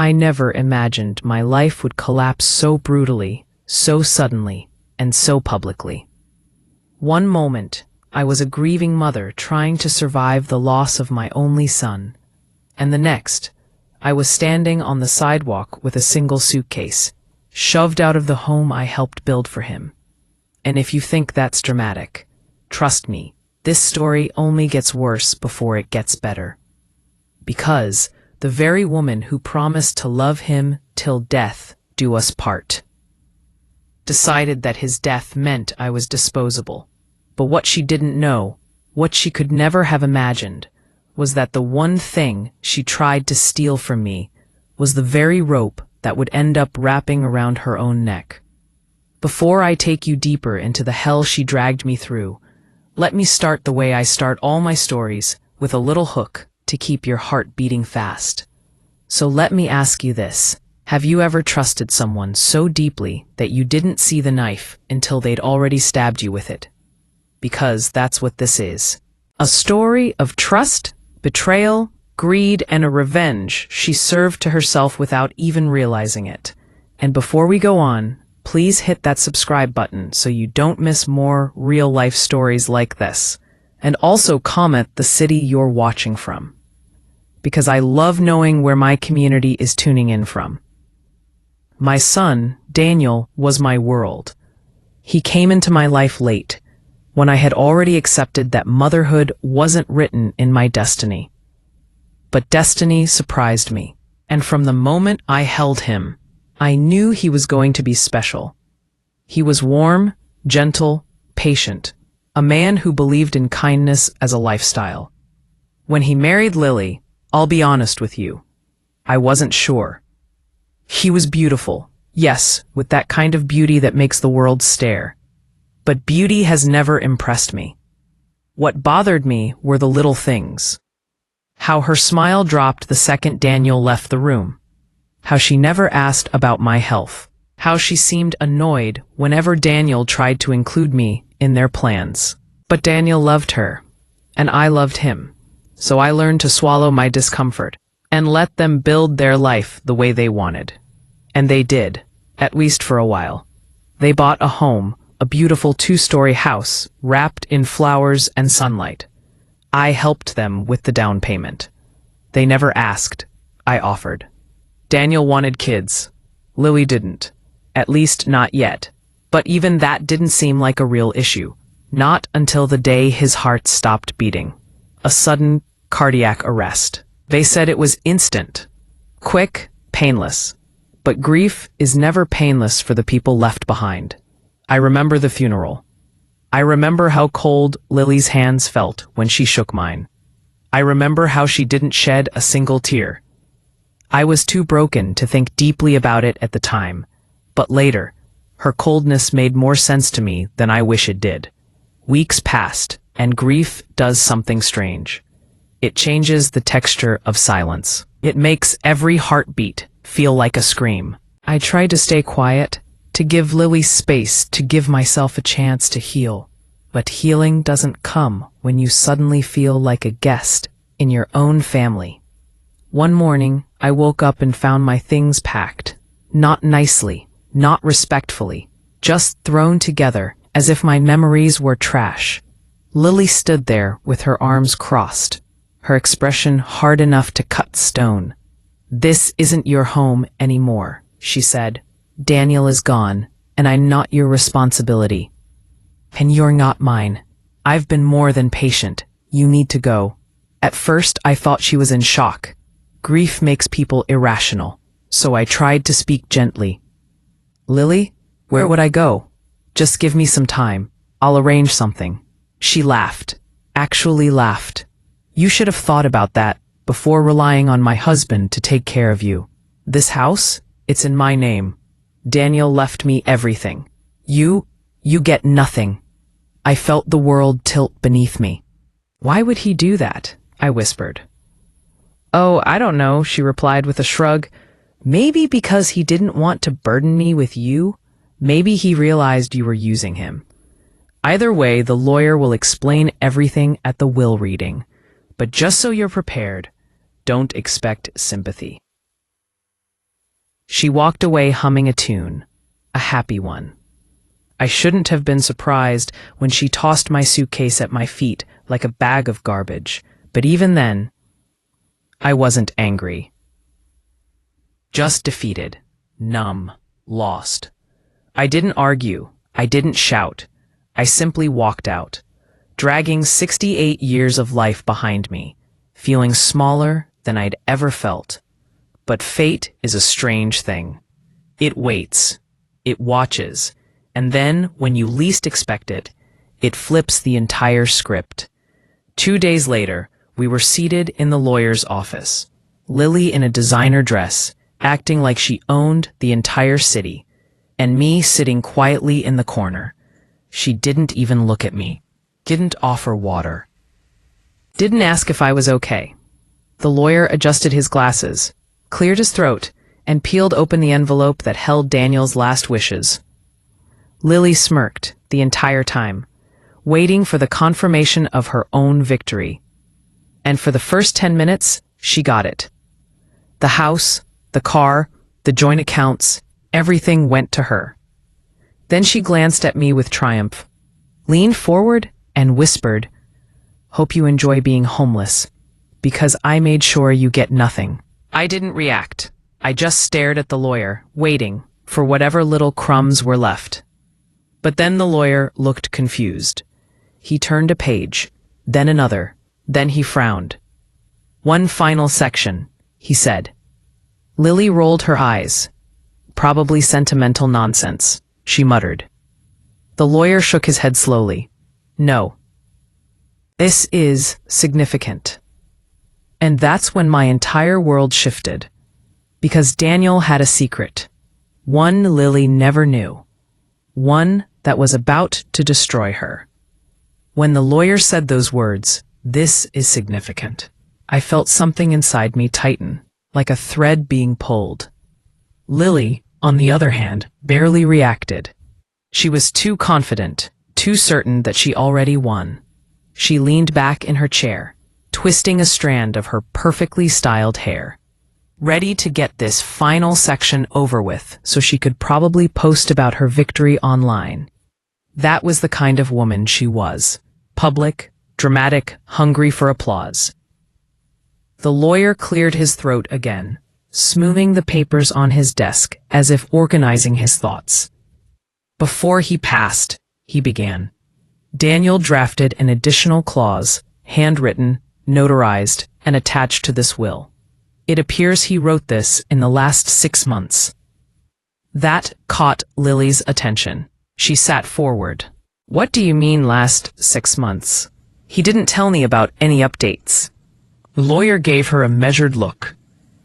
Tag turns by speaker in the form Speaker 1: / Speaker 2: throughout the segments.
Speaker 1: I never imagined my life would collapse so brutally, so suddenly, and so publicly. One moment, I was a grieving mother trying to survive the loss of my only son, and the next, I was standing on the sidewalk with a single suitcase, shoved out of the home I helped build for him. And if you think that's dramatic, trust me, this story only gets worse before it gets better. Because the very woman who promised to love him till death do us part decided that his death meant I was disposable. But what she didn't know, what she could never have imagined, was that the one thing she tried to steal from me was the very rope that would end up wrapping around her own neck. Before I take you deeper into the hell she dragged me through, let me start the way I start all my stories, with a little hook to keep your heart beating fast. So let me ask you this. Have you ever trusted someone so deeply that you didn't see the knife until they'd already stabbed you with it? Because that's what this is. A story of trust, betrayal, greed, and a revenge she served to herself without even realizing it. And before we go on, please hit that subscribe button so you don't miss more real-life stories like this. And also comment the city you're watching from, because I love knowing where my community is tuning in from. My son, Daniel, was my world. He came into my life late, when I had already accepted that motherhood wasn't written in my destiny. But destiny surprised me, and from the moment I held him, I knew he was going to be special. He was warm, gentle, patient, a man who believed in kindness as a lifestyle. When he married Lily, I'll be honest with you, I wasn't sure. He was beautiful, yes, with that kind of beauty that makes the world stare. But beauty has never impressed me. What bothered me were the little things. How her smile dropped the second Daniel left the room. How she never asked about my health. How she seemed annoyed whenever Daniel tried to include me in their plans. But Daniel loved her, and I loved him, so I learned to swallow my discomfort and let them build their life the way they wanted. And they did, at least for a while. They bought a home, a beautiful 2-story house wrapped in flowers and sunlight. I helped them with the down payment. They never asked, I offered. Daniel wanted kids. Lily didn't, at least not yet. But even that didn't seem like a real issue. Not until the day his heart stopped beating. A sudden cardiac arrest. They said it was instant, quick, painless. But grief is never painless for the people left behind. I remember the funeral. I remember how cold Lily's hands felt when she shook mine. I remember how she didn't shed a single tear. I was too broken to think deeply about it at the time, but later, her coldness made more sense to me than I wish it did. Weeks passed, and grief does something strange. It changes the texture of silence. It makes every heartbeat feel like a scream. I tried to stay quiet, to give Lily space, to give myself a chance to heal. But healing doesn't come when you suddenly feel like a guest in your own family. One morning, I woke up and found my things packed. Not nicely, not respectfully, just thrown together as if my memories were trash. Lily stood there with her arms crossed, her expression hard enough to cut stone. "This isn't your home anymore," she said. "Daniel is gone, and I'm not your responsibility. And you're not mine. I've been more than patient. You need to go." At first, I thought she was in shock. Grief makes people irrational, so I tried to speak gently. "Lily, where would I go? Just give me some time. I'll arrange something." She laughed, actually laughed. "You should have thought about that before relying on my husband to take care of you. This house, it's in my name. Daniel left me everything. You get nothing." I felt the world tilt beneath me. "Why would he do that?" I whispered. "Oh, I don't know," she replied with a shrug. "Maybe because he didn't want to burden me with you. Maybe he realized you were using him. Either way, the lawyer will explain everything at the will reading. But just so you're prepared, don't expect sympathy." She walked away humming a tune, a happy one. I shouldn't have been surprised when she tossed my suitcase at my feet like a bag of garbage, but even then, I wasn't angry. Just defeated, numb, lost. I didn't argue, I didn't shout. I simply walked out, dragging 68 years of life behind me, feeling smaller than I'd ever felt. But fate is a strange thing. It waits, it watches, and then, when you least expect it, it flips the entire script. 2 days later, we were seated in the lawyer's office, Lily in a designer dress, acting like she owned the entire city, and me sitting quietly in the corner. She didn't even look at me, didn't offer water, didn't ask if I was okay. The lawyer adjusted his glasses, cleared his throat, and peeled open the envelope that held Daniel's last wishes. Lily smirked the entire time, waiting for the confirmation of her own victory. And for the first 10 minutes, she got it. The house, the car, the joint accounts, everything went to her. Then she glanced at me with triumph, leaned forward, and whispered, "Hope you enjoy being homeless, because I made sure you get nothing." I didn't react. I just stared at the lawyer, waiting for whatever little crumbs were left. But then the lawyer looked confused. He turned a page, then another, then he frowned. "One final section," he said. Lily rolled her eyes. "Probably sentimental nonsense," she muttered. The lawyer shook his head slowly. "No. This is significant." And that's when my entire world shifted. Because Daniel had a secret. One Lily never knew. One that was about to destroy her. When the lawyer said those words, "This is significant," I felt something inside me tighten, like a thread being pulled. Lily, on the other hand, barely reacted. She was too confident, too certain that she already won. She leaned back in her chair, twisting a strand of her perfectly styled hair, ready to get this final section over with so she could probably post about her victory online. That was the kind of woman she was. Public, dramatic, hungry for applause. The lawyer cleared his throat again, smoothing the papers on his desk as if organizing his thoughts. Before he passed, he began. Daniel drafted an additional clause, handwritten, notarized, and attached to this will. It appears he wrote this in the last 6 months. That caught Lily's attention. She sat forward. "What do you mean last 6 months? He didn't tell me about any updates." The lawyer gave her a measured look.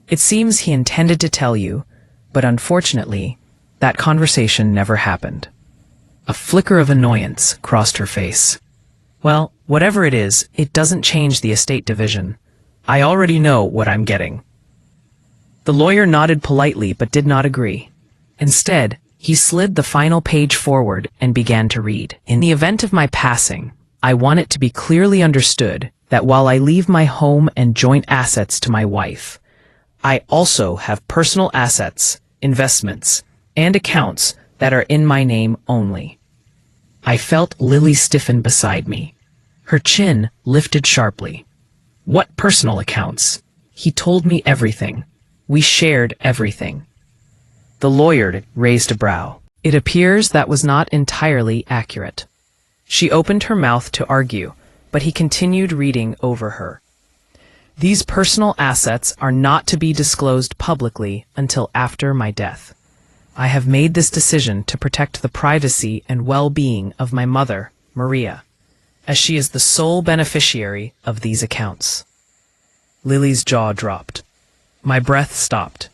Speaker 1: "It seems he intended to tell you, but unfortunately, that conversation never happened." A flicker of annoyance crossed her face. "Well, whatever it is, it doesn't change the estate division. I already know what I'm getting." The lawyer nodded politely but did not agree. Instead, he slid the final page forward and began to read. "In the event of my passing, I want it to be clearly understood that while I leave my home and joint assets to my wife, I also have personal assets, investments, and accounts that are in my name only." I felt Lily stiffen beside me. Her chin lifted sharply. "What personal accounts?" He told me everything. We shared everything. The lawyer raised a brow. It appears that was not entirely accurate. She opened her mouth to argue, but he continued reading over her. "These personal assets are not to be disclosed publicly until after my death. I have made this decision to protect the privacy and well-being of my mother, Maria, as she is the sole beneficiary of these accounts." Lily's jaw dropped. My breath stopped.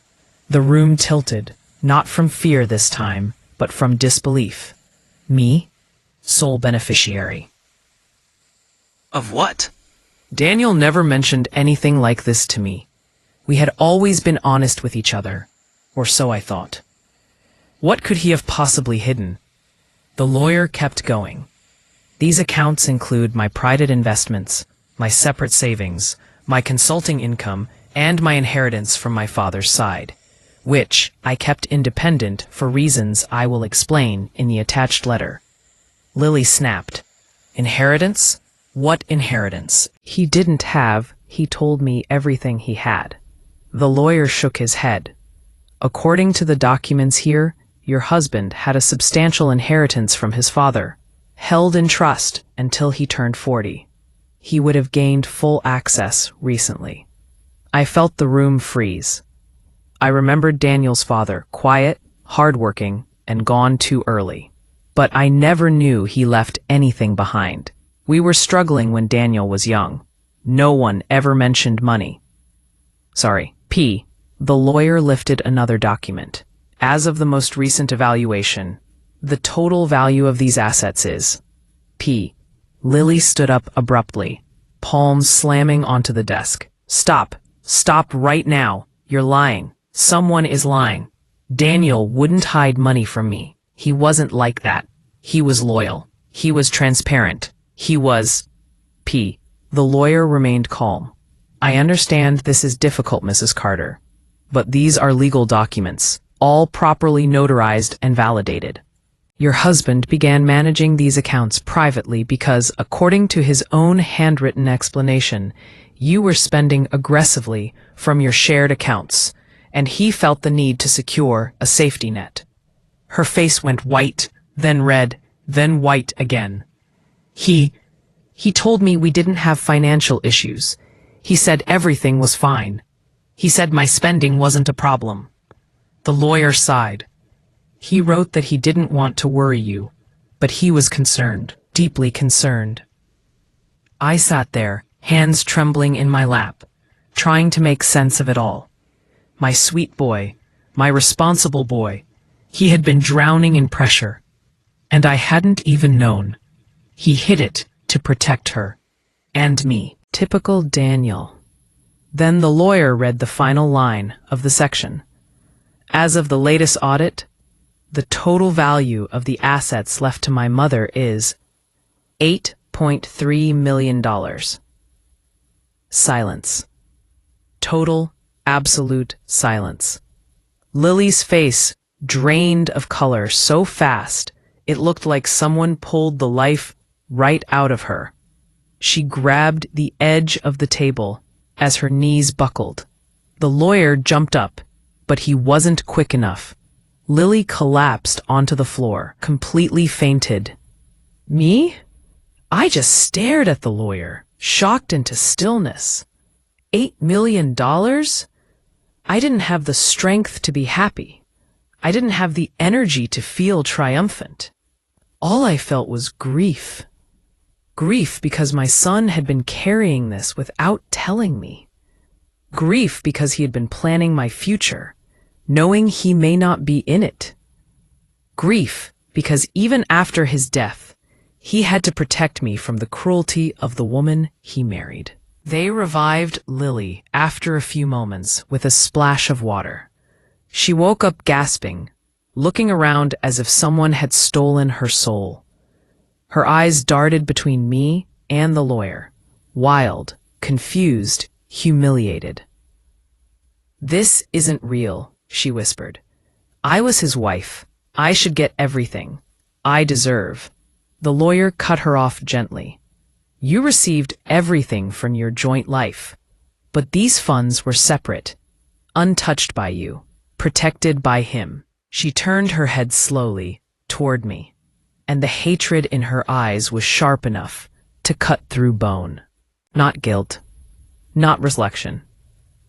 Speaker 1: The room tilted, not from fear this time, but from disbelief. Me? Sole beneficiary. Of what? Daniel never mentioned anything like this to me. We had always been honest with each other, or so I thought. What could he have possibly hidden? The lawyer kept going. "These accounts include my private investments, my separate savings, my consulting income, and my inheritance from my father's side. which I kept independent for reasons I will explain in the attached letter. Lily snapped. Inheritance? What inheritance? He didn't have, he told me everything he had. The lawyer shook his head. According to the documents here, your husband had a substantial inheritance from his father, held in trust until he turned 40. He would have gained full access recently. I felt the room freeze. I remembered Daniel's father, quiet, hardworking, and gone too early. But I never knew he left anything behind. We were struggling when Daniel was young. No one ever mentioned money. Sorry, P. The lawyer lifted another document. As of the most recent evaluation, the total value of these assets is P. Lily stood up abruptly, palms slamming onto the desk. Stop. Stop right now. You're lying. Someone is lying. Daniel wouldn't hide money from me. He wasn't like that. He was loyal. He was transparent. He was... P. The lawyer remained calm. I understand this is difficult, Mrs. Carter, but these are legal documents, all properly notarized and validated. Your husband began managing these accounts privately because, according to his own handwritten explanation, you were spending aggressively from your shared accounts, and he felt the need to secure a safety net. Her face went white, then red, then white again. He told me we didn't have financial issues. He said everything was fine. He said my spending wasn't a problem. The lawyer sighed. He wrote that he didn't want to worry you, but he was concerned, deeply concerned. I sat there, hands trembling in my lap, trying to make sense of it all. My sweet boy, my responsible boy, he had been drowning in pressure, and I hadn't even known. He hid it to protect her. And me. Typical Daniel. Then the lawyer read the final line of the section. As of the latest audit, the total value of the assets left to my mother is $8.3 million. Silence. Total, absolute silence. Lily's face drained of color so fast it looked like someone pulled the life right out of her. She grabbed the edge of the table as her knees buckled. The lawyer jumped up, but he wasn't quick enough. Lily collapsed onto the floor, completely fainted. Me? I just stared at the lawyer, shocked into stillness. $8 million? I didn't have the strength to be happy. I didn't have the energy to feel triumphant. All I felt was grief. Grief because my son had been carrying this without telling me. Grief because he had been planning my future, knowing he may not be in it. Grief because even after his death, he had to protect me from the cruelty of the woman he married. They revived Lily after a few moments with a splash of water. She woke up gasping, looking around as if someone had stolen her soul. Her eyes darted between me and the lawyer, wild, confused, humiliated. This isn't real, she whispered. I was his wife. I should get everything. I deserve. The lawyer cut her off gently. You received everything from your joint life, but these funds were separate, untouched by you, protected by him. She turned her head slowly toward me, and the hatred in her eyes was sharp enough to cut through bone. Not guilt, not reflection,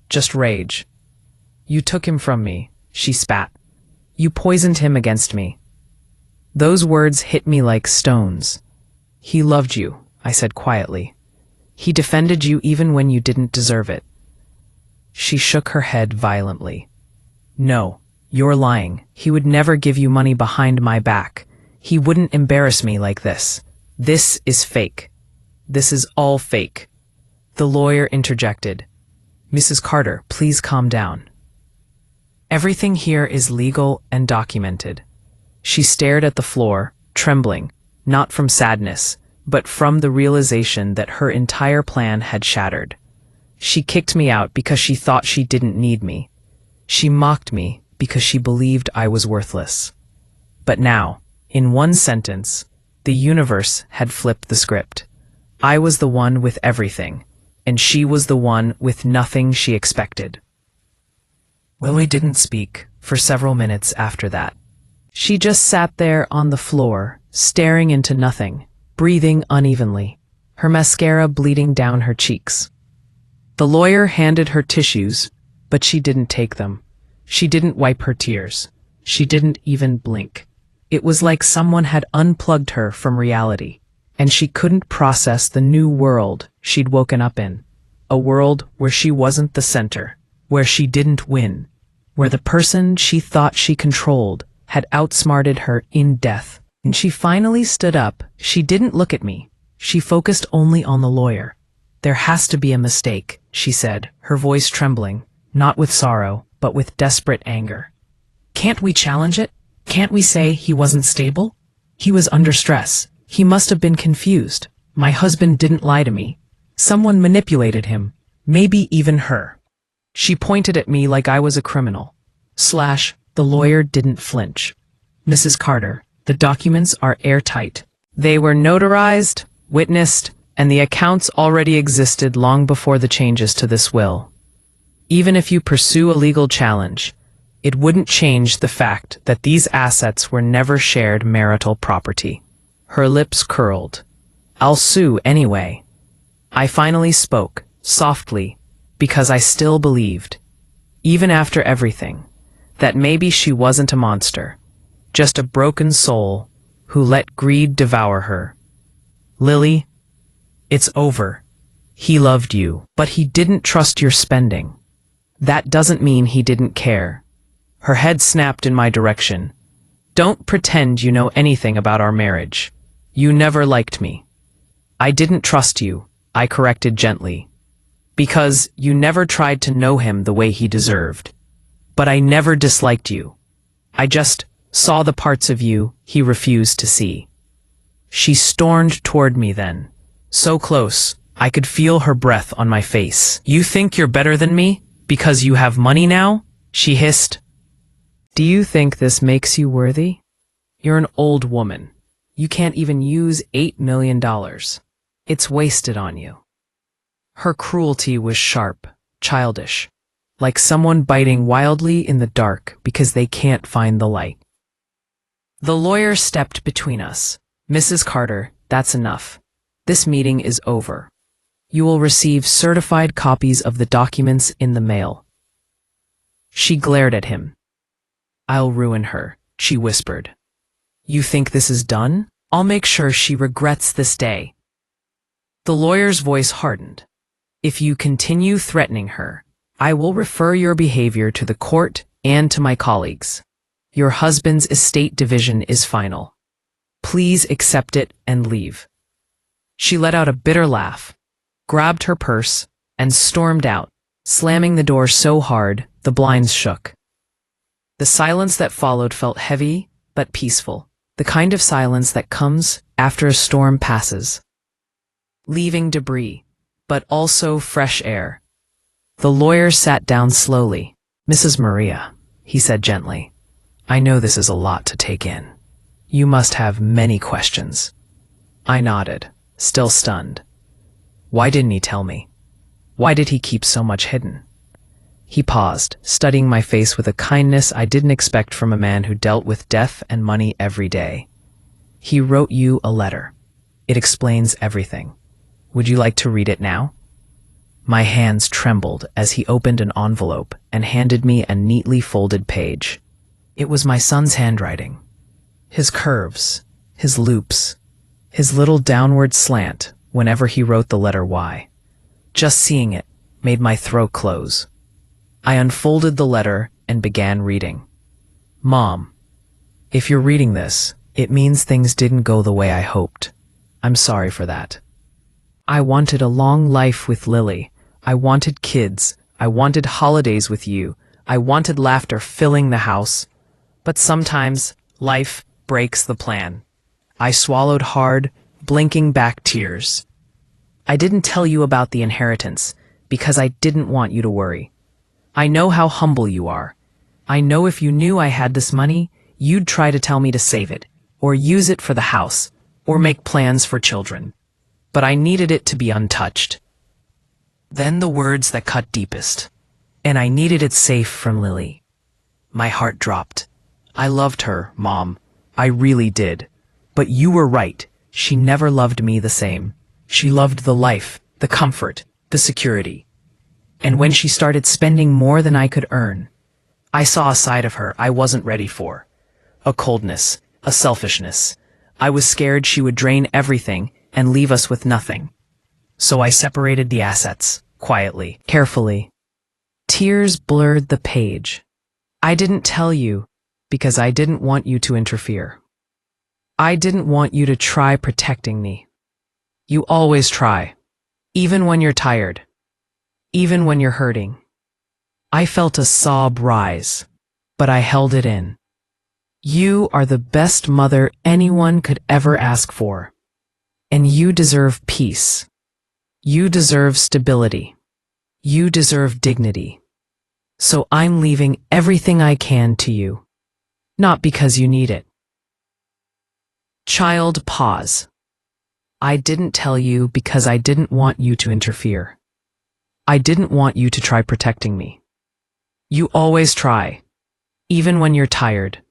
Speaker 1: just rage. You took him from me, she spat. You poisoned him against me. Those words hit me like stones. He loved you, I said quietly. He defended you even when you didn't deserve it. She shook her head violently. No, you're lying. He would never give you money behind my back. He wouldn't embarrass me like this. This is fake. This is all fake. The lawyer interjected. Mrs. Carter, please calm down. Everything here is legal and documented. She stared at the floor, trembling, not from sadness, but from the realization that her entire plan had shattered. She kicked me out because she thought she didn't need me. She mocked me because she believed I was worthless. But now, in one sentence, the universe had flipped the script. I was the one with everything, and she was the one with nothing she expected. Lily didn't speak for several minutes after that. She just sat there on the floor, staring into nothing, breathing unevenly, her mascara bleeding down her cheeks. The lawyer handed her tissues, but she didn't take them. She didn't wipe her tears. She didn't even blink. It was like someone had unplugged her from reality, and she couldn't process the new world she'd woken up in. A world where she wasn't the center, where she didn't win, where the person she thought she controlled had outsmarted her in death. And she finally stood up. She didn't look at me. She focused only on the lawyer. "There has to be a mistake," she said, her voice trembling, not with sorrow, but with desperate anger. "Can't we challenge it? Can't we say he wasn't stable? He was under stress. He must have been confused. My husband didn't lie to me. Someone manipulated him. Maybe even her." She pointed at me like I was a criminal. The lawyer didn't flinch. "Mrs. Carter, the documents are airtight. They were notarized, witnessed, and the accounts already existed long before the changes to this will. Even if you pursue a legal challenge, it wouldn't change the fact that these assets were never shared marital property." Her lips curled. "I'll sue anyway." I finally spoke, softly, because I still believed, even after everything, that maybe she wasn't a monster, just a broken soul who let greed devour her. "Lily, it's over. He loved you, but he didn't trust your spending. That doesn't mean he didn't care." Her head snapped in my direction. "Don't pretend you know anything about our marriage. You never liked me." "I didn't trust you," I corrected gently, "because you never tried to know him the way he deserved. But I never disliked you. I just saw the parts of you he refused to see." She stormed toward me then, so close, I could feel her breath on my face. "You think you're better than me because you have money now?" she hissed. "Do you think this makes you worthy? You're an old woman. You can't even use $8 million. It's wasted on you." Her cruelty was sharp, childish, like someone biting wildly in the dark because they can't find the light. The lawyer stepped between us. "Mrs. Carter, that's enough. This meeting is over. You will receive certified copies of the documents in the mail." She glared at him. "I'll ruin her," she whispered. "You think this is done? I'll make sure she regrets this day." The lawyer's voice hardened. "If you continue threatening her, I will refer your behavior to the court and to my colleagues. Your husband's estate division is final. Please accept it and leave." She let out a bitter laugh, grabbed her purse, and stormed out, slamming the door so hard the blinds shook. The silence that followed felt heavy but peaceful, the kind of silence that comes after a storm passes, leaving debris, but also fresh air. The lawyer sat down slowly. "Mrs. Maria," he said gently, "I know this is a lot to take in. You must have many questions." I nodded, still stunned. Why didn't he tell me? Why did he keep so much hidden? He paused, studying my face with a kindness I didn't expect from a man who dealt with death and money every day. "He wrote you a letter. It explains everything. Would you like to read it now?" My hands trembled as he opened an envelope and handed me a neatly folded page. It was my son's handwriting. His curves, his loops, his little downward slant whenever he wrote the letter Y. Just seeing it made my throat close. I unfolded the letter and began reading. "Mom, if you're reading this, it means things didn't go the way I hoped. I'm sorry for that. I wanted a long life with Lily. I wanted kids. I wanted holidays with you. I wanted laughter filling the house. But sometimes life breaks the plan." I swallowed hard, blinking back tears. "I didn't tell you about the inheritance because I didn't want you to worry. I know how humble you are. I know if you knew I had this money, you'd try to tell me to save it, or use it for the house, or make plans for children. But I needed it to be untouched. Then the words that cut deepest. And I needed it safe from Lily. My heart dropped. I loved her, Mom. I really did. But you were right. She never loved me the same. She loved the life, the comfort, the security. And when she started spending more than I could earn, I saw a side of her I wasn't ready for. A coldness, a selfishness. I was scared she would drain everything and leave us with nothing. So I separated the assets, quietly, carefully. Tears blurred the page. I didn't tell you because I didn't want you to interfere. I didn't want you to try protecting me. You always try, even when you're tired, even when you're hurting. I felt a sob rise, but I held it in. You are the best mother anyone could ever ask for. And you deserve peace. You deserve stability. You deserve dignity. So I'm leaving everything I can to you. Not because you need it. Child, pause. I didn't tell you because I didn't want you to interfere. I didn't want you to try protecting me. You always try, even when you're tired,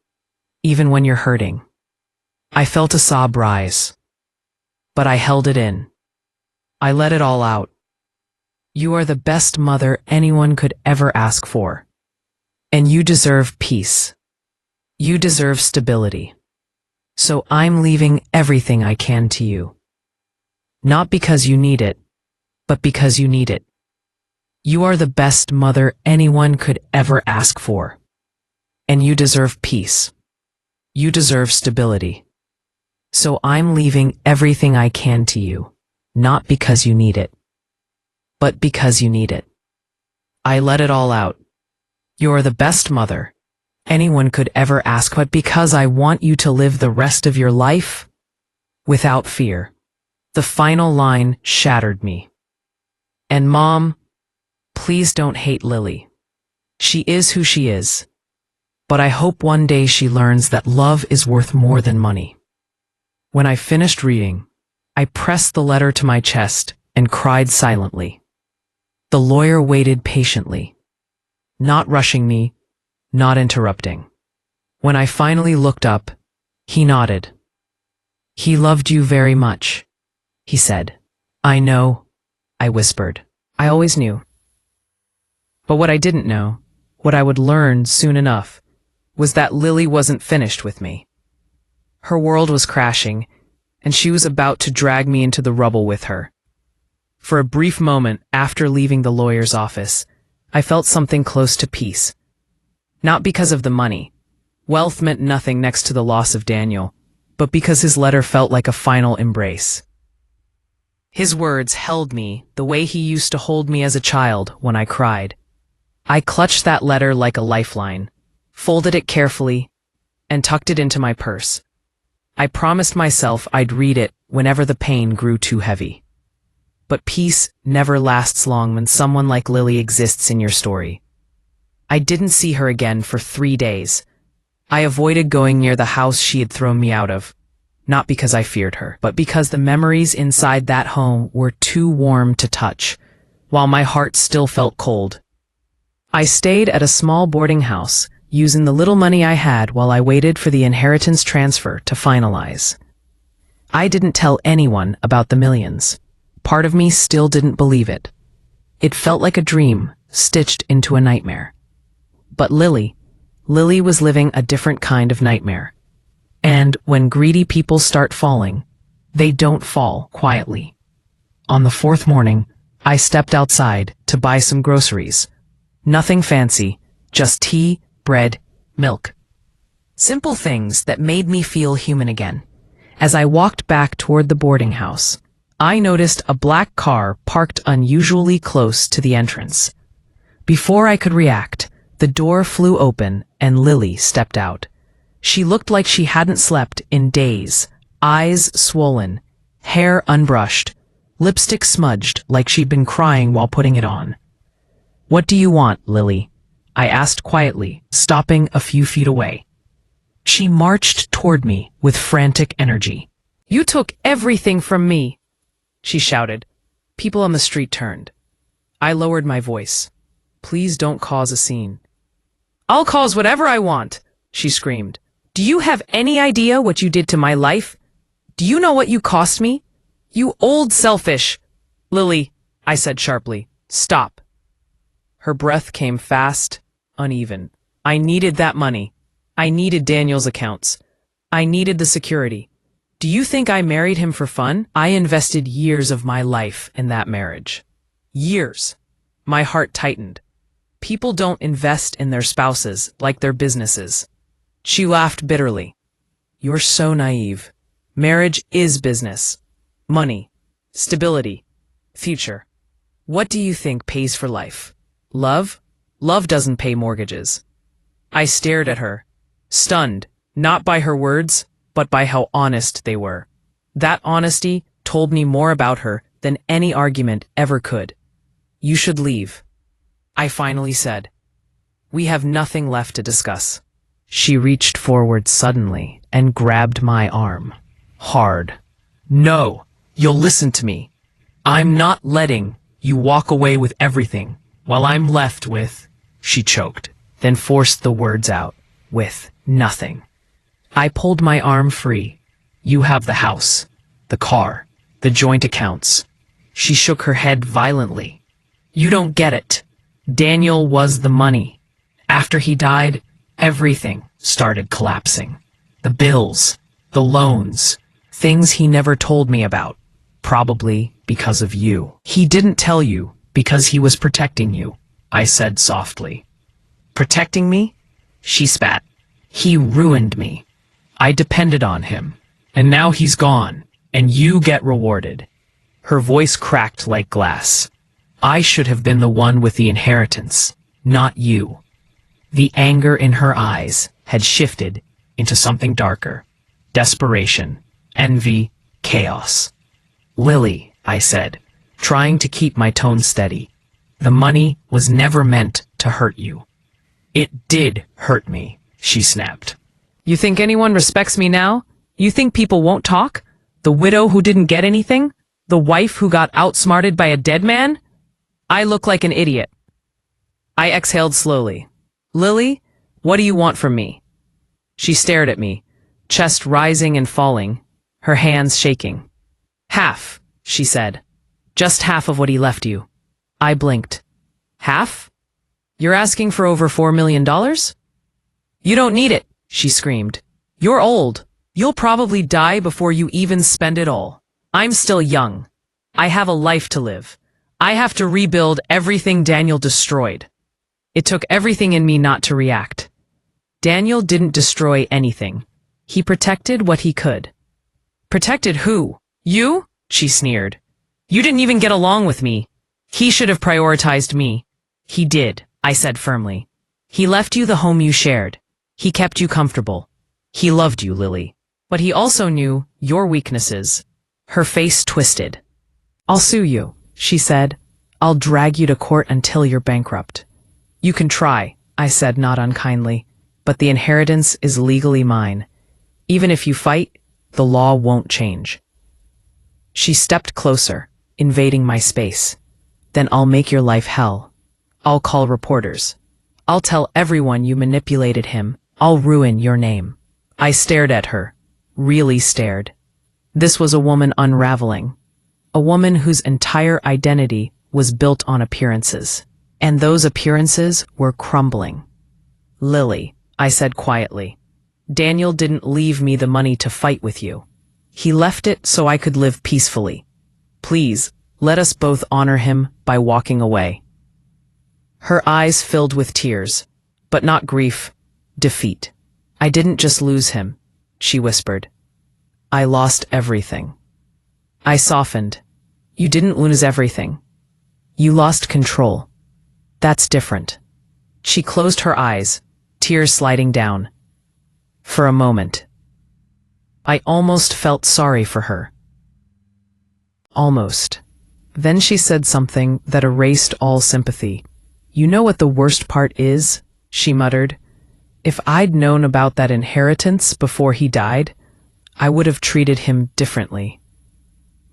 Speaker 1: even when you're hurting. I felt a sob rise, but I held it in. I let it all out. You are the best mother anyone could ever ask for. And you deserve peace. You deserve stability. So I'm leaving everything I can to you. Not because you need it, but because you need it. You are the best mother anyone could ever ask for. And you deserve peace. You deserve stability. So I'm leaving everything I can to you, not because you need it, but because you need it. I let it all out. You're the best mother anyone could ever ask, but because I want you to live the rest of your life without fear. The final line shattered me. And Mom, please don't hate Lily. She is who she is. But I hope one day she learns that love is worth more than money. When I finished reading, I pressed the letter to my chest and cried silently. The lawyer waited patiently, not rushing me, not interrupting. When I finally looked up, he nodded. He loved you very much, he said. I know, I whispered. I always knew. But what I didn't know, what I would learn soon enough, was that Lily wasn't finished with me. Her world was crashing, and she was about to drag me into the rubble with her. For a brief moment after leaving the lawyer's office, I felt something close to peace. Not because of the money. Wealth meant nothing next to the loss of Daniel, but because his letter felt like a final embrace. His words held me the way he used to hold me as a child when I cried. I clutched that letter like a lifeline, folded it carefully, and tucked it into my purse. I promised myself I'd read it whenever the pain grew too heavy. But peace never lasts long when someone like Lily exists in your story. I didn't see her again for 3 days. I avoided going near the house she had thrown me out of, not because I feared her, but because the memories inside that home were too warm to touch, while my heart still felt cold. I stayed at a small boarding house, using the little money I had while I waited for the inheritance transfer to finalize. I didn't tell anyone about the millions. Part of me still didn't believe it. It felt like a dream, stitched into a nightmare. But Lily was living a different kind of nightmare. And when greedy people start falling, they don't fall quietly. On the 4th morning, I stepped outside to buy some groceries. Nothing fancy, just tea, bread, milk. Simple things that made me feel human again. As I walked back toward the boarding house, I noticed a black car parked unusually close to the entrance. Before I could react, the door flew open and Lily stepped out. She looked like she hadn't slept in days, eyes swollen, hair unbrushed, lipstick smudged like she'd been crying while putting it on. "What do you want, Lily?" I asked quietly, stopping a few feet away. She marched toward me with frantic energy. "You took everything from me," she shouted. People on the street turned. I lowered my voice. "Please don't cause a scene." "I'll cause whatever I want," she screamed. "Do you have any idea what you did to my life? Do you know what you cost me? You old selfish—" "Lily," I said sharply, "stop." Her breath came fast, uneven. I needed that money. I needed Daniel's accounts. I needed the security. Do you think I married him for fun? I invested years of my life in that marriage. Years. My heart tightened. People don't invest in their spouses like their businesses. She laughed bitterly. "You're so naive. Marriage is business. Money. Stability. Future. What do you think pays for life? Love? Love doesn't pay mortgages." I stared at her, stunned, not by her words, but by how honest they were. That honesty told me more about her than any argument ever could. "You should leave," I finally said. "We have nothing left to discuss." She reached forward suddenly and grabbed my arm. Hard. "No, you'll listen to me. I'm not letting you walk away with everything while I'm left with—" She choked, then forced the words out, "with nothing." I pulled my arm free. "You have the house, the car, the joint accounts." She shook her head violently. "You don't get it. Daniel was the money. After he died, everything started collapsing. The bills, the loans, things he never told me about. Probably because of you. He didn't tell you because he was protecting you," I said softly. "Protecting me?" She spat. "He ruined me. I depended on him. And now he's gone, and you get rewarded." Her voice cracked like glass. "I should have been the one with the inheritance, not you." The anger in her eyes had shifted into something darker. Desperation, envy, chaos. "Lily," I said, trying to keep my tone steady, "the money was never meant to hurt you." "It did hurt me," she snapped. "You think anyone respects me now? You think people won't talk? The widow who didn't get anything? The wife who got outsmarted by a dead man? I look like an idiot." I exhaled slowly. "Lily, what do you want from me?" She stared at me, chest rising and falling, her hands shaking. "Half," she said. "Just half of what he left you." I blinked. "Half? You're asking for over $4 million? You don't need it," she screamed. "You're old. You'll probably die before you even spend it all. I'm still young. I have a life to live. I have to rebuild everything Daniel destroyed." It took everything in me not to react. Daniel didn't destroy anything. He protected what he could. "Protected who? You?" she sneered. "You didn't even get along with me. He should have prioritized me." "He did," I said firmly. "He left you the home you shared. He kept you comfortable. He loved you, Lily. But he also knew your weaknesses." Her face twisted. "I'll sue you," she said. "I'll drag you to court until you're bankrupt." "You can try," I said not unkindly, "but the inheritance is legally mine. Even if you fight, the law won't change." She stepped closer, invading my space. "Then I'll make your life hell. I'll call reporters. I'll tell everyone you manipulated him. I'll ruin your name." I stared at her, really stared. This was a woman unraveling, a woman whose entire identity was built on appearances, and those appearances were crumbling. "Lily," I said quietly, "Daniel didn't leave me the money to fight with you. He left it so I could live peacefully. Please, let us both honor him by walking away." Her eyes filled with tears, but not grief, defeat. "I didn't just lose him," she whispered. "I lost everything." I softened. "You didn't lose everything. You lost control. That's different." She closed her eyes, tears sliding down. For a moment, I almost felt sorry for her. Almost. Then she said something that erased all sympathy. "You know what the worst part is?" she muttered. If I'd known about that inheritance before he died, I would have treated him differently.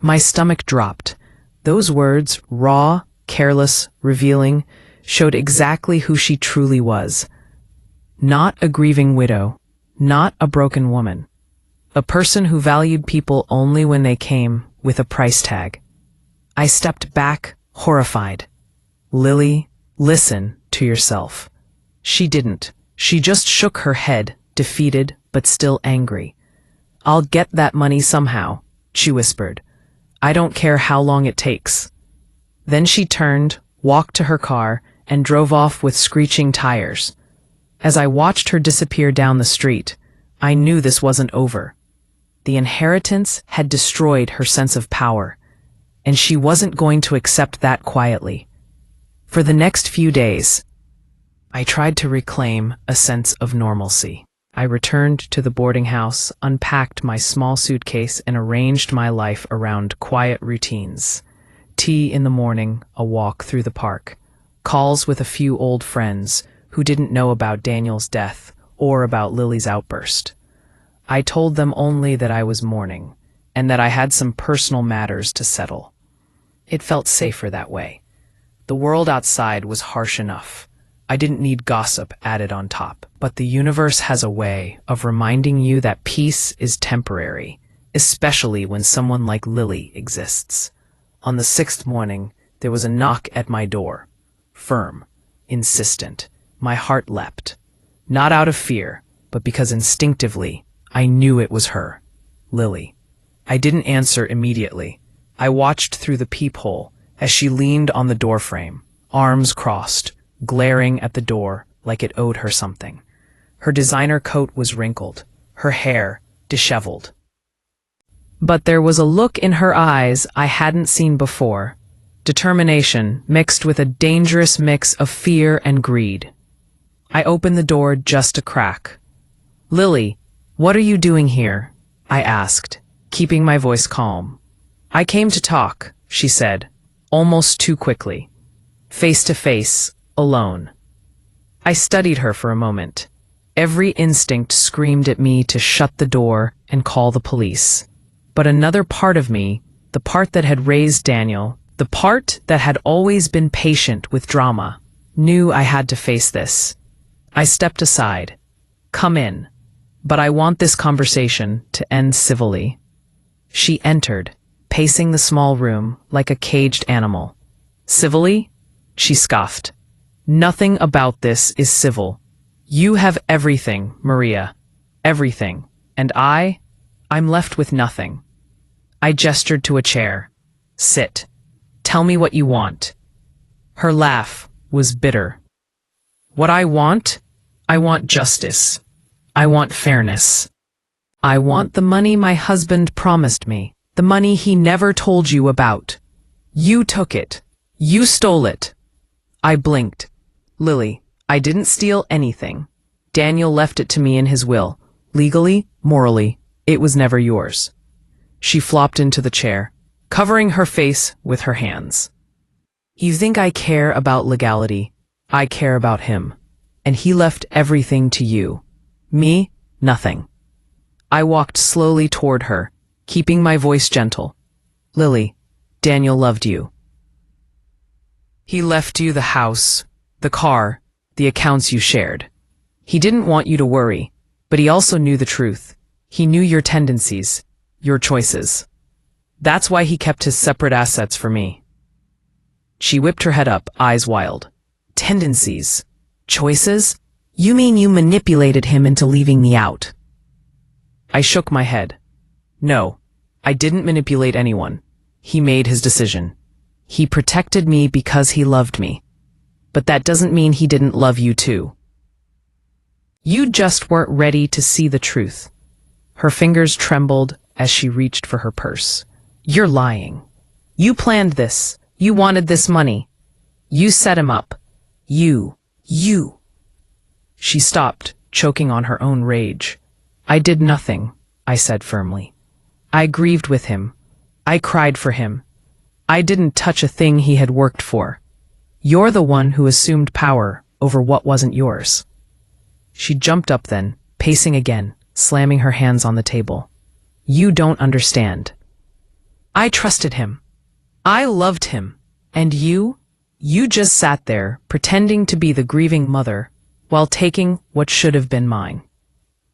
Speaker 1: My stomach dropped. Those words, raw, careless, revealing, showed exactly who she truly was. Not a grieving widow, not a broken woman. A person who valued people only when they came with a price tag. I stepped back, horrified. Lily, listen to yourself. She didn't. She just shook her head, defeated but still angry. I'll get that money somehow, she whispered. I don't care how long it takes. Then she turned, walked to her car, and drove off with screeching tires. As I watched her disappear down the street, I knew this wasn't over. The inheritance had destroyed her sense of power, and she wasn't going to accept that quietly. For the next few days, I tried to reclaim a sense of normalcy. I returned to the boarding house, unpacked my small suitcase, and arranged my life around quiet routines. Tea in the morning, a walk through the park, calls with a few old friends who didn't know about Daniel's death or about Lily's outburst. I told them only that I was mourning and that I had some personal matters to settle. It felt safer that way. The world outside was harsh enough. I didn't need gossip added on top. But the universe has a way of reminding you that peace is temporary, especially when someone like Lily exists. On the 6th morning, there was a knock at my door. Firm, insistent. My heart leapt. Not out of fear, but because instinctively, I knew it was her, Lily. I didn't answer immediately. I watched through the peephole as she leaned on the doorframe, arms crossed, glaring at the door like it owed her something. Her designer coat was wrinkled, her hair disheveled. But there was a look in her eyes I hadn't seen before, determination mixed with a dangerous mix of fear and greed. I opened the door just a crack. "Lily, what are you doing here?" I asked, keeping my voice calm. "I came to talk," she said, almost too quickly. Face to face, alone. I studied her for a moment. Every instinct screamed at me to shut the door and call the police. But another part of me, the part that had raised Daniel, the part that had always been patient with drama, knew I had to face this. I stepped aside. "Come in. But I want this conversation to end civilly." She entered, pacing the small room like a caged animal. "Civilly?" she scoffed. "Nothing about this is civil. You have everything, Maria. Everything. And I'm left with nothing." I gestured to a chair. "Sit. Tell me what you want." Her laugh was bitter. "What I want justice. I want fairness. I want the money my husband promised me, the money he never told you about. You took it. You stole it." I blinked. "Lily, I didn't steal anything. Daniel left it to me in his will. Legally, morally, it was never yours." She flopped into the chair, covering her face with her hands. "You think I care about legality? I care about him. And he left everything to you. Me, nothing." I walked slowly toward her, keeping my voice gentle. "Lily, Daniel loved you. He left you the house, the car, the accounts you shared. He didn't want you to worry, but he also knew the truth. He knew your tendencies, your choices. That's why he kept his separate assets for me." She whipped her head up, eyes wild. "Tendencies? Choices? You mean you manipulated him into leaving me out?" I shook my head. "No, I didn't manipulate anyone. He made his decision. He protected me because he loved me. But that doesn't mean he didn't love you too. You just weren't ready to see the truth." Her fingers trembled as she reached for her purse. "You're lying. You planned this. You wanted this money. You set him up. You. She stopped, choking on her own rage. "I did nothing," I said firmly. "I grieved with him. I cried for him. I didn't touch a thing he had worked for. You're the one who assumed power over what wasn't yours." She jumped up then, pacing again, slamming her hands on the table. You don't understand. I trusted him. I loved him. And you? You just sat there, pretending to be the grieving mother, while taking what should have been mine.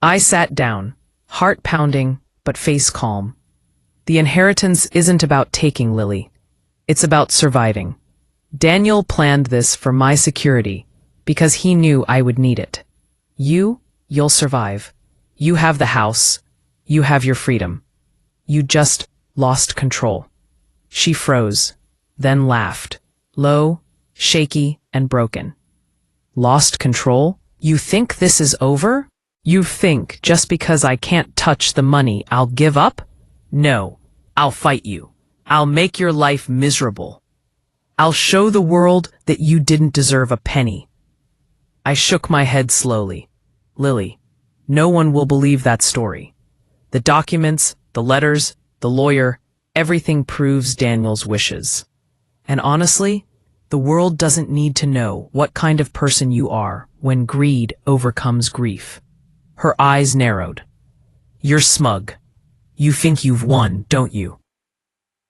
Speaker 1: I sat down, heart pounding, but face calm. The inheritance isn't about taking, Lily. It's about surviving. Daniel planned this for my security, because he knew I would need it. You'll survive. You have the house. You have your freedom. You just lost control. She froze, then laughed, low, shaky, and broken. Lost control? You think this is over? You think just because I can't touch the money I'll give up? No, I'll fight you. I'll make your life miserable. I'll show the world that you didn't deserve a penny. I shook my head slowly. Lily, no one will believe that story. The documents, the letters, the lawyer, everything proves Daniel's wishes. And honestly, the world doesn't need to know what kind of person you are when greed overcomes grief. Her eyes narrowed. You're smug. You think you've won, don't you?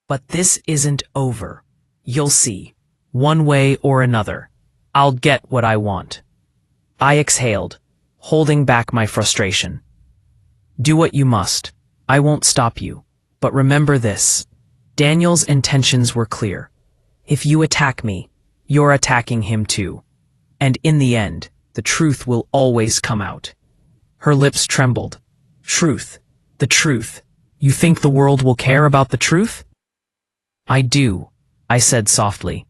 Speaker 1: But this isn't over. You'll see. One way or another, I'll get what I want. I exhaled, holding back my frustration. Do what you must. I won't stop you. But remember this. Daniel's intentions were clear. If you attack me, you're attacking him too. And in the end, the truth will always come out. Her lips trembled. Truth. The truth. You think the world will care about the truth? I do, I said softly.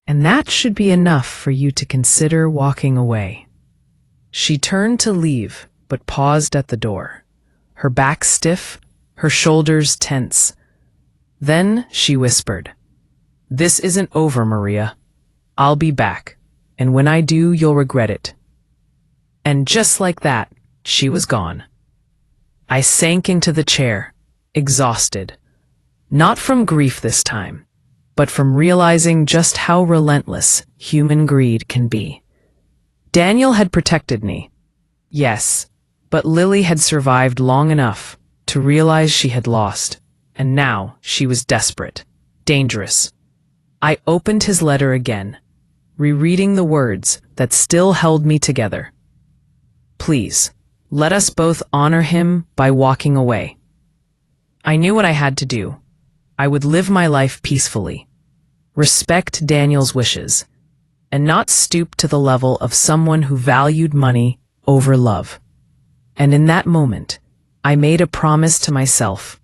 Speaker 1: And that should be enough for you to consider walking away. She turned to leave, but paused at the door. Her back stiff, her shoulders tense. Then she whispered, This isn't over, Maria. I'll be back, and when I do, you'll regret it. And just like that, she was gone. I sank into the chair, exhausted. Not from grief this time, but from realizing just how relentless human greed can be. Daniel had protected me. Yes, but Lily had survived long enough to realize she had lost, and now she was desperate, dangerous. I opened his letter again, rereading the words that still held me together. Please, let us both honor him by walking away. I knew what I had to do. I would live my life peacefully, respect Daniel's wishes, and not stoop to the level of someone who valued money over love. And in that moment, I made a promise to myself.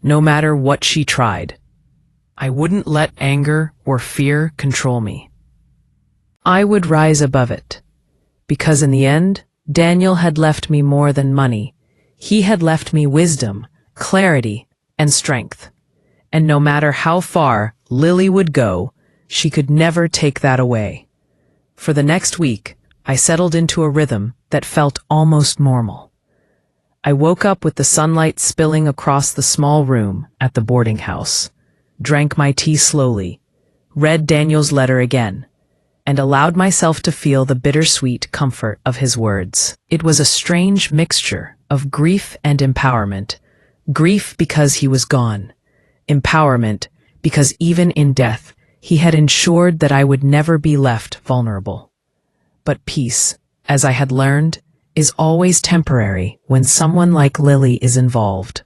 Speaker 1: No matter what she tried, I wouldn't let anger or fear control me. I would rise above it, because in the end, Daniel had left me more than money. He had left me wisdom, clarity, and strength. And no matter how far Lily would go, she could never take that away. For the next week, I settled into a rhythm that felt almost normal. I woke up with the sunlight spilling across the small room at the boarding house, drank my tea slowly, read Daniel's letter again, and allowed myself to feel the bittersweet comfort of his words. It was a strange mixture of grief and empowerment. Grief because he was gone. Empowerment because even in death, he had ensured that I would never be left vulnerable. But peace, as I had learned, is always temporary when someone like Lily is involved.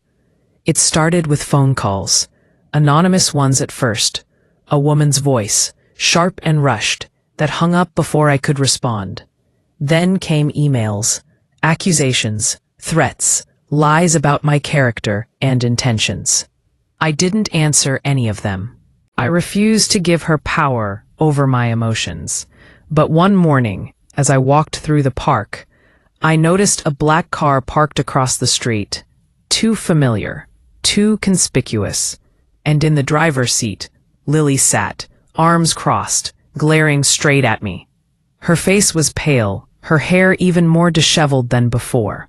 Speaker 1: It started with phone calls, anonymous ones at first, a woman's voice, sharp and rushed, that hung up before I could respond. Then came emails, accusations, threats, lies about my character and intentions. I didn't answer any of them. I refused to give her power over my emotions. But one morning, as I walked through the park, I noticed a black car parked across the street, too familiar, too conspicuous, and in the driver's seat, Lily sat, arms crossed, glaring straight at me. Her face was pale, her hair even more disheveled than before.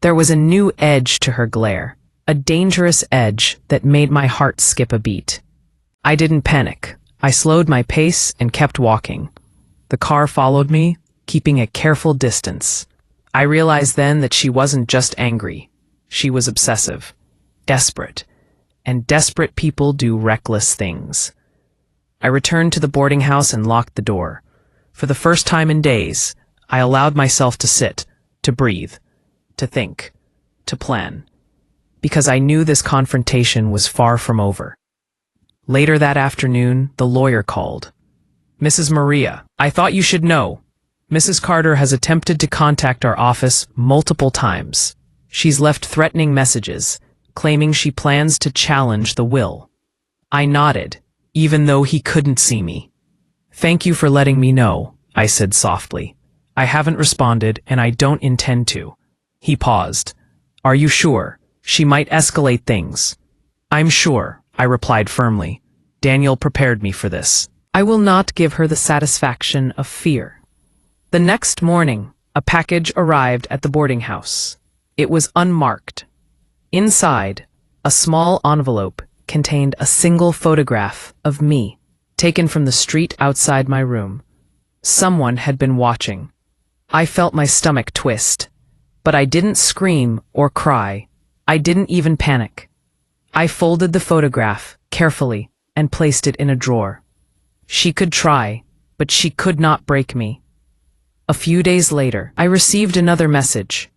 Speaker 1: There was a new edge to her glare, a dangerous edge that made my heart skip a beat. I didn't panic. I slowed my pace and kept walking. The car followed me, keeping a careful distance, I realized then that she wasn't just angry. She was obsessive, desperate, and desperate people do reckless things. I returned to the boarding house and locked the door. For the first time in days, I allowed myself to sit, to breathe, to think, to plan, because I knew this confrontation was far from over. Later that afternoon, the lawyer called. "Mrs. Maria, I thought you should know. Mrs. Carter has attempted to contact our office multiple times. She's left threatening messages, claiming she plans to challenge the will." I nodded, even though he couldn't see me. "Thank you for letting me know," I said softly. "I haven't responded, and I don't intend to." He paused. "Are you sure? She might escalate things." "I'm sure," I replied firmly. "Daniel prepared me for this. I will not give her the satisfaction of fear." The next morning, a package arrived at the boarding house. It was unmarked. Inside, a small envelope contained a single photograph of me, taken from the street outside my room. Someone had been watching. I felt my stomach twist, but I didn't scream or cry. I didn't even panic. I folded the photograph carefully and placed it in a drawer. She could try, but she could not break me. A few days later, I received another message.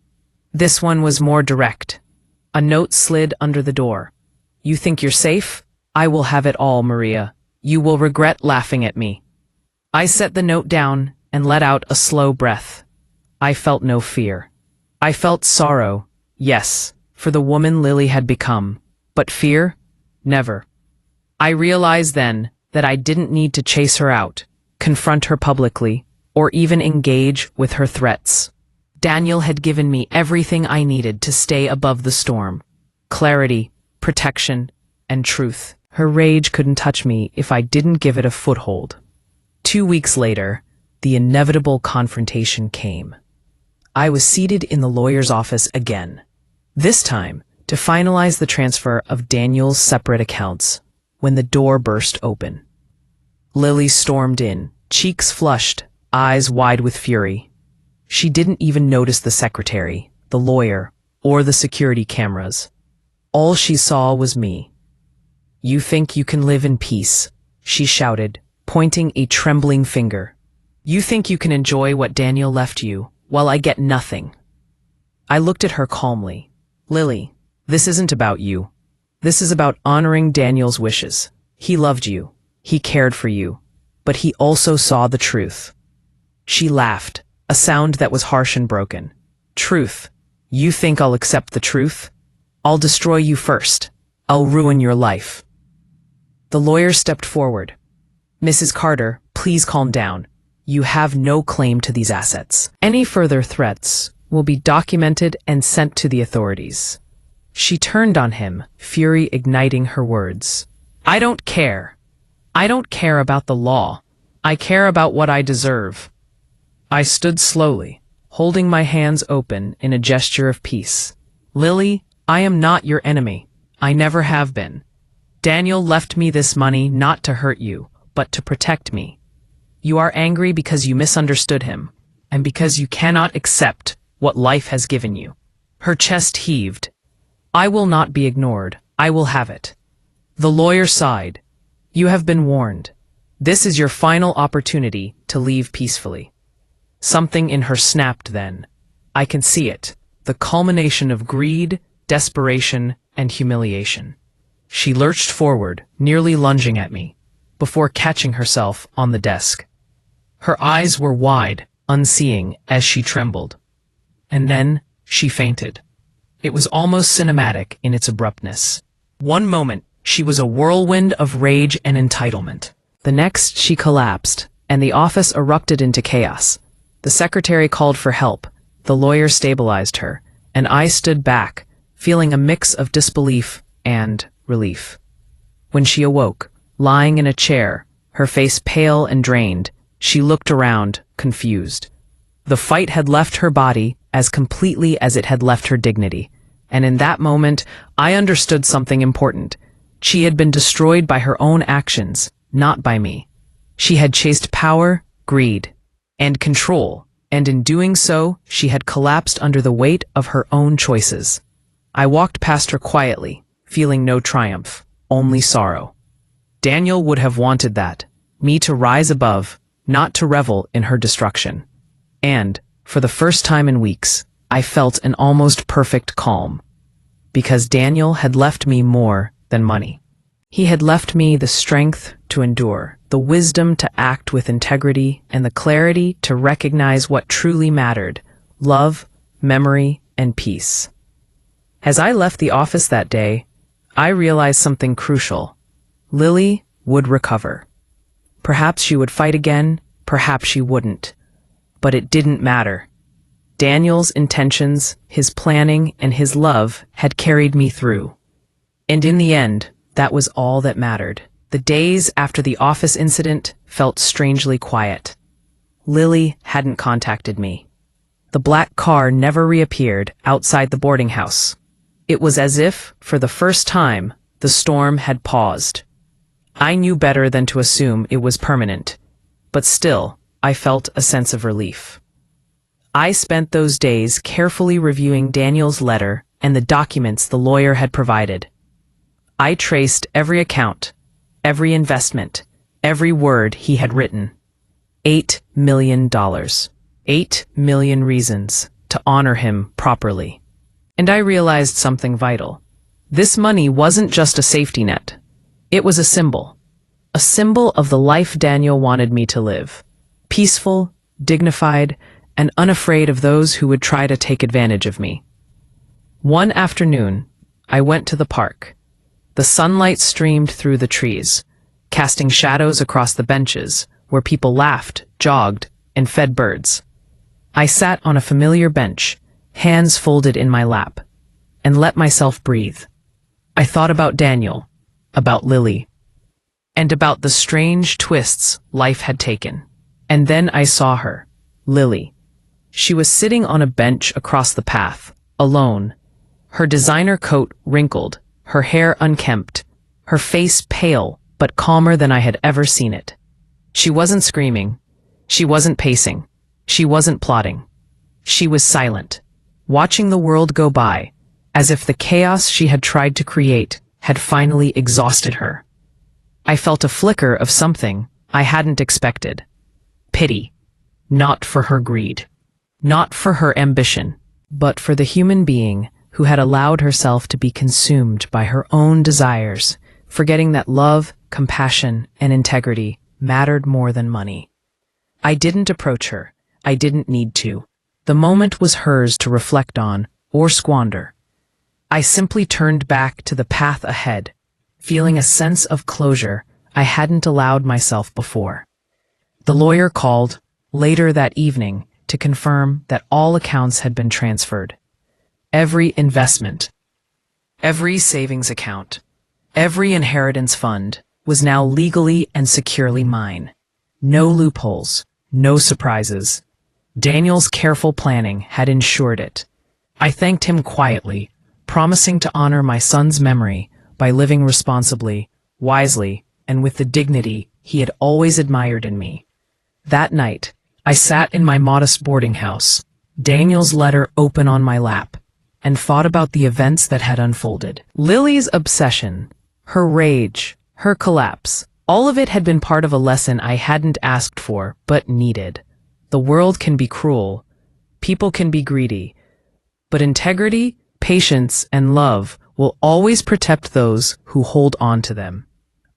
Speaker 1: This one was more direct. A note slid under the door. "You think you're safe? I will have it all, Maria. You will regret laughing at me." I set the note down and let out a slow breath. I felt no fear. I felt sorrow, yes, for the woman Lily had become, but fear? Never. I realized then that I didn't need to chase her out, confront her publicly, or even engage with her threats. Daniel had given me everything I needed to stay above the storm. Clarity, protection, and truth. Her rage couldn't touch me if I didn't give it a foothold. 2 weeks later, the inevitable confrontation came. I was seated in the lawyer's office again, this time to finalize the transfer of Daniel's separate accounts, when the door burst open. Lily stormed in, cheeks flushed, eyes wide with fury. She didn't even notice the secretary, the lawyer, or the security cameras. All she saw was me. "You think you can live in peace," she shouted, pointing a trembling finger. "You think you can enjoy what Daniel left you, while I get nothing." I looked at her calmly. "Lily, this isn't about you. This is about honoring Daniel's wishes. He loved you. He cared for you. But he also saw the truth." She laughed, a sound that was harsh and broken. "Truth? You think I'll accept the truth? I'll destroy you first. I'll ruin your life." The lawyer stepped forward. "Mrs. Carter, please calm down. You have no claim to these assets. Any further threats will be documented and sent to the authorities." She turned on him, fury igniting her words. "I don't care. I don't care about the law. I care about what I deserve." I stood slowly, holding my hands open in a gesture of peace. "Lily, I am not your enemy. I never have been. Daniel left me this money not to hurt you, but to protect me. You are angry because you misunderstood him, and because you cannot accept what life has given you." Her chest heaved. "I will not be ignored. I will have it." The lawyer sighed. "You have been warned. This is your final opportunity to leave peacefully." Something in her snapped then. I can see it, the culmination of greed, desperation, and humiliation. She lurched forward, nearly lunging at me, before catching herself on the desk. Her eyes were wide, unseeing, as she trembled. And then she fainted. It was almost cinematic in its abruptness. One moment, she was a whirlwind of rage and entitlement. The next, she collapsed, and the office erupted into chaos. The secretary called for help, the lawyer stabilized her, and I stood back, feeling a mix of disbelief and relief. When she awoke, lying in a chair, her face pale and drained, she looked around, confused. The fight had left her body as completely as it had left her dignity, and in that moment, I understood something important. She had been destroyed by her own actions, not by me. She had chased power, greed, and control, and in doing so, she had collapsed under the weight of her own choices. I walked past her quietly, feeling no triumph, only sorrow. Daniel would have wanted that, me to rise above, not to revel in her destruction. And, for the first time in weeks, I felt an almost perfect calm. Because Daniel had left me more than money. He had left me the strength to endure, the wisdom to act with integrity, and the clarity to recognize what truly mattered: love, memory, and peace. As I left the office that day, I realized something crucial. Lily would recover. Perhaps she would fight again, perhaps she wouldn't. But it didn't matter. Daniel's intentions, his planning, and his love had carried me through. And in the end, that was all that mattered. The days after the office incident felt strangely quiet. Lily hadn't contacted me. The black car never reappeared outside the boarding house. It was as if, for the first time, the storm had paused. I knew better than to assume it was permanent, but still, I felt a sense of relief. I spent those days carefully reviewing Daniel's letter and the documents the lawyer had provided. I traced every account, every investment, every word he had written. $8 million. 8 million reasons to honor him properly. And I realized something vital. This money wasn't just a safety net. It was a symbol of the life Daniel wanted me to live. Peaceful, dignified, and unafraid of those who would try to take advantage of me. One afternoon, I went to the park. The sunlight streamed through the trees, casting shadows across the benches where people laughed, jogged, and fed birds. I sat on a familiar bench, hands folded in my lap, and let myself breathe. I thought about Daniel, about Lily, and about the strange twists life had taken. And then I saw her, Lily. She was sitting on a bench across the path, alone, her designer coat wrinkled, her hair unkempt, her face pale but calmer than I had ever seen it. She wasn't screaming. She wasn't pacing. She wasn't plotting. She was silent, watching the world go by, as if the chaos she had tried to create had finally exhausted her. I felt a flicker of something I hadn't expected. Pity. Not for her greed. Not for her ambition, but for the human being who had allowed herself to be consumed by her own desires, forgetting that love, compassion, and integrity mattered more than money. I didn't approach her. I didn't need to. The moment was hers to reflect on or squander. I simply turned back to the path ahead, feeling a sense of closure I hadn't allowed myself before. The lawyer called later that evening to confirm that all accounts had been transferred. Every investment, every savings account, every inheritance fund was now legally and securely mine. No loopholes, no surprises. Daniel's careful planning had ensured it. I thanked him quietly, promising to honor my son's memory by living responsibly, wisely, and with the dignity he had always admired in me. That night, I sat in my modest boarding house, Daniel's letter open on my lap, and thought about the events that had unfolded. Lily's obsession, her rage, her collapse, all of it had been part of a lesson I hadn't asked for, but needed. The world can be cruel, people can be greedy, but integrity, patience, and love will always protect those who hold on to them.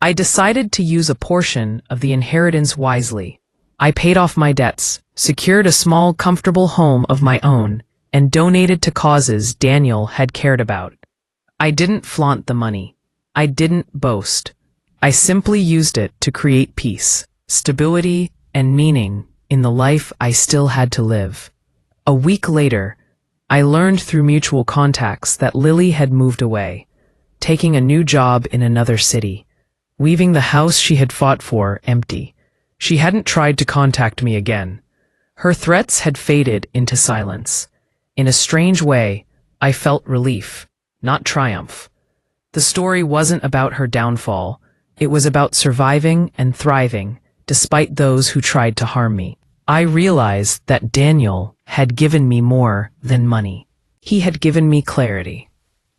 Speaker 1: I decided to use a portion of the inheritance wisely. I paid off my debts, secured a small, comfortable home of my own, and donated to causes Daniel had cared about. I didn't flaunt the money. I didn't boast. I simply used it to create peace, stability, and meaning in the life I still had to live. A week later, I learned through mutual contacts that Lily had moved away, taking a new job in another city, leaving the house she had fought for empty. She hadn't tried to contact me again. Her threats had faded into silence. In a strange way, I felt relief, not triumph. The story wasn't about her downfall. It was about surviving and thriving, despite those who tried to harm me. I realized that Daniel had given me more than money. He had given me clarity.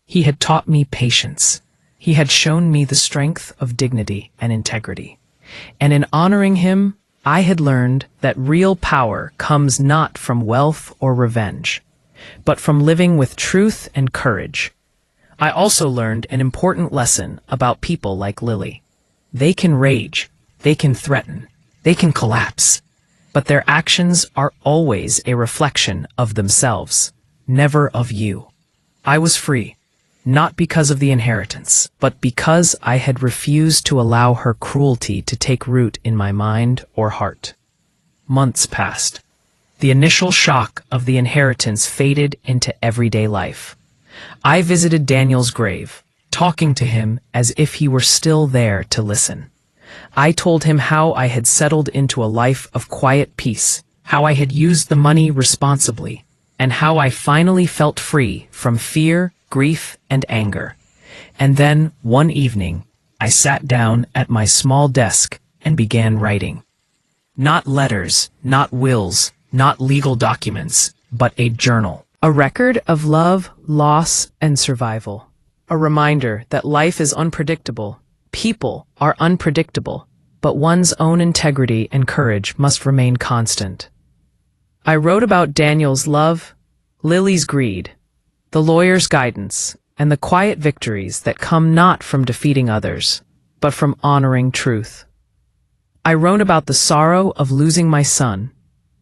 Speaker 1: He had taught me patience. He had shown me the strength of dignity and integrity. And in honoring him, I had learned that real power comes not from wealth or revenge, but from living with truth and courage. I also learned an important lesson about people like Lily. They can rage, they can threaten, they can collapse, but their actions are always a reflection of themselves, never of you. I was free, not because of the inheritance, but because I had refused to allow her cruelty to take root in my mind or heart. Months passed. The initial shock of the inheritance faded into everyday life. I visited Daniel's grave, talking to him as if he were still there to listen. I told him how I had settled into a life of quiet peace, how I had used the money responsibly, and how I finally felt free from fear, grief, and anger. And then, one evening, I sat down at my small desk and began writing. Not letters, not wills, not legal documents, but a journal. A record of love, loss, and survival. A reminder that life is unpredictable. People are unpredictable, but one's own integrity and courage must remain constant. I wrote about Daniel's love, Lily's greed, the lawyer's guidance, and the quiet victories that come not from defeating others, but from honoring truth. I wrote about the sorrow of losing my son,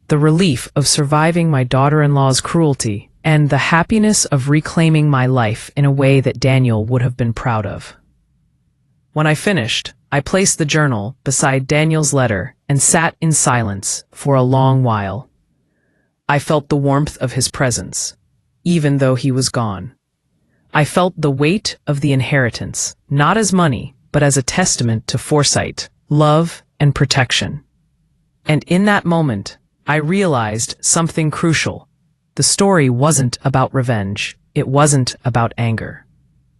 Speaker 1: the relief of surviving my daughter-in-law's cruelty, and the happiness of reclaiming my life in a way that Daniel would have been proud of. When I finished, I placed the journal beside Daniel's letter and sat in silence for a long while. I felt the warmth of his presence, even though he was gone. I felt the weight of the inheritance, not as money, but as a testament to foresight, love, and protection. And in that moment, I realized something crucial. The story wasn't about revenge. It wasn't about anger.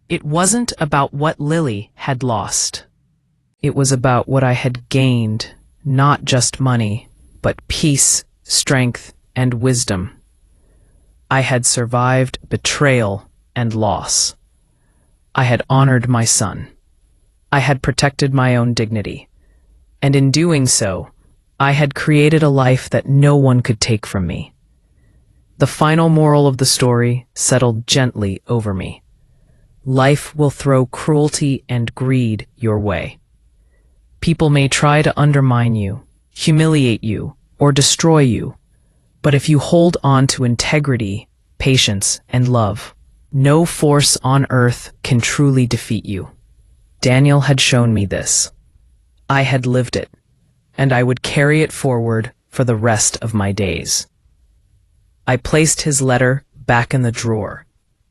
Speaker 1: It wasn't about what Lily had lost. It was about what I had gained, not just money, but peace, strength, and wisdom. I had survived betrayal and loss. I had honored my son. I had protected my own dignity. And in doing so, I had created a life that no one could take from me. The final moral of the story settled gently over me. Life will throw cruelty and greed your way. People may try to undermine you, humiliate you, or destroy you, but if you hold on to integrity, patience, and love, no force on earth can truly defeat you. Daniel had shown me this. I had lived it, and I would carry it forward for the rest of my days. I placed his letter back in the drawer,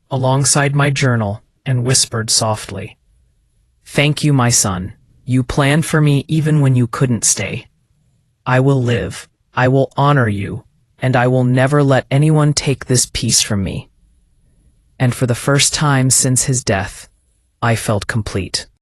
Speaker 1: alongside my journal, and whispered softly, "Thank you, my son. You planned for me even when you couldn't stay. I will live, I will honor you, and I will never let anyone take this peace from me." And for the first time since his death, I felt complete.